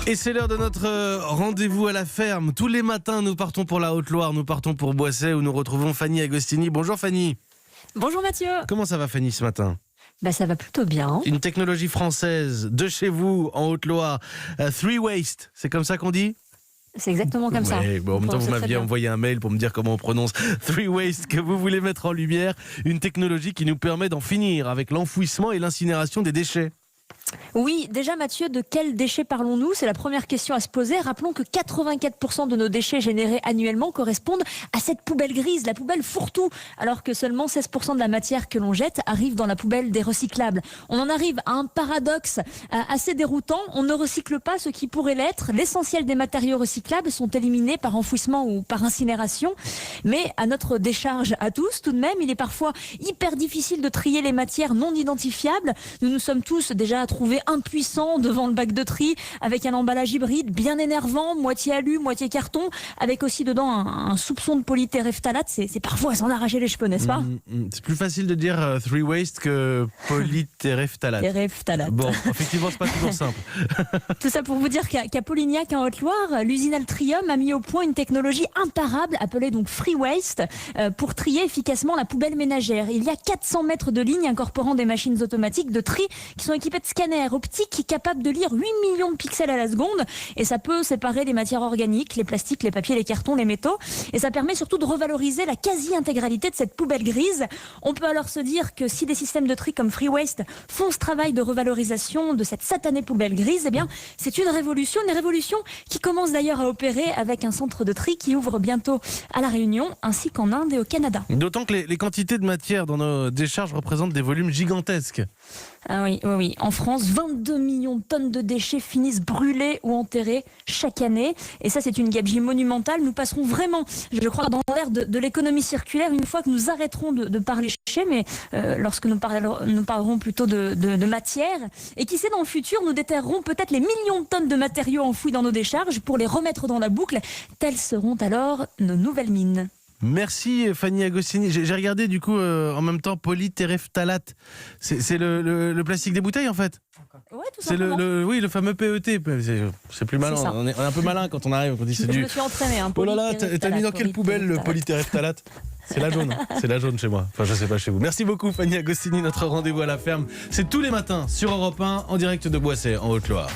Et c'est l'heure de notre rendez-vous à la ferme. Tous les matins, nous partons pour la Haute-Loire, nous partons pour Boissey où nous retrouvons Fanny Agostini. Bonjour Fanny. Bonjour Mathieu. Comment ça va Fanny ce matin ? Ça va plutôt bien. Une technologie française de chez vous en Haute-Loire. Three Waste, c'est comme ça qu'on dit ? C'est exactement comme ça. Bon, en même temps, vous m'aviez envoyé un mail pour me dire comment on prononce Three Waste que vous voulez mettre en lumière. Une technologie qui nous permet d'en finir avec l'enfouissement et l'incinération des déchets. Oui, déjà Mathieu, de quels déchets parlons-nous ? C'est la première question à se poser. Rappelons que 84% de nos déchets générés annuellement correspondent à cette poubelle grise, la poubelle fourre-tout, alors que seulement 16% de la matière que l'on jette arrive dans la poubelle des recyclables. On en arrive à un paradoxe assez déroutant. On ne recycle pas ce qui pourrait l'être. L'essentiel des matériaux recyclables sont éliminés par enfouissement ou par incinération. Mais à notre décharge à tous, tout de même, il est parfois hyper difficile de trier les matières non identifiables. Nous nous sommes tous déjà trouvé impuissant devant le bac de tri avec un emballage hybride bien énervant, moitié alu, moitié carton, avec aussi dedans un soupçon de polytéréphtalate. C'est parfois à s'en arracher les cheveux, n'est-ce pas ? C'est plus facile de dire Three Waste que polytéréphtalate. Téréphtalate. Bon, effectivement, c'est pas toujours simple. Tout ça pour vous dire qu'à Polignac, en Haute-Loire, l'usine Altrium a mis au point une technologie imparable appelée donc Free Waste pour trier efficacement la poubelle ménagère. Il y a 400 mètres de lignes incorporant des machines automatiques de tri qui sont équipées de scanners optiques capables de lire 8 millions de pixels à la seconde, et ça peut séparer les matières organiques, les plastiques, les papiers, les cartons, les métaux, et ça permet surtout de revaloriser la quasi-intégralité de cette poubelle grise. On peut alors se dire que si des systèmes de tri comme Free Waste font ce travail de revalorisation de cette satanée poubelle grise, eh bien c'est une révolution qui commence d'ailleurs à opérer avec un centre de tri qui ouvre bientôt à La Réunion, ainsi qu'en Inde et au Canada. D'autant que les quantités de matière dans nos décharges représentent des volumes gigantesques. Ah oui. En France, 22 millions de tonnes de déchets finissent brûlés ou enterrés chaque année. Et ça, c'est une gabegie monumentale. Nous passerons vraiment, je crois, dans l'ère de l'économie circulaire une fois que nous arrêterons de parler déchets, mais lorsque nous parlerons plutôt de matière. Et qui sait, dans le futur, nous déterrerons peut-être les millions de tonnes de matériaux enfouis dans nos décharges pour les remettre dans la boucle. Telles seront alors nos nouvelles mines. Merci Fanny Agostini. J'ai regardé du coup en même temps polytéréphtalate. C'est le plastique des bouteilles en fait. Ouais, tout c'est simplement. le fameux PET. C'est plus malin. On est un peu malin quand on arrive. On dit c'est Je me suis entraînée. Oh là là, t'as mis dans quelle poubelle le polytéréphtalate ? C'est la jaune. C'est la jaune chez moi. Enfin, je sais pas chez vous. Merci beaucoup Fanny Agostini. Notre rendez-vous à la ferme, c'est tous les matins sur Europe 1 en direct de Boissey en Haute-Loire.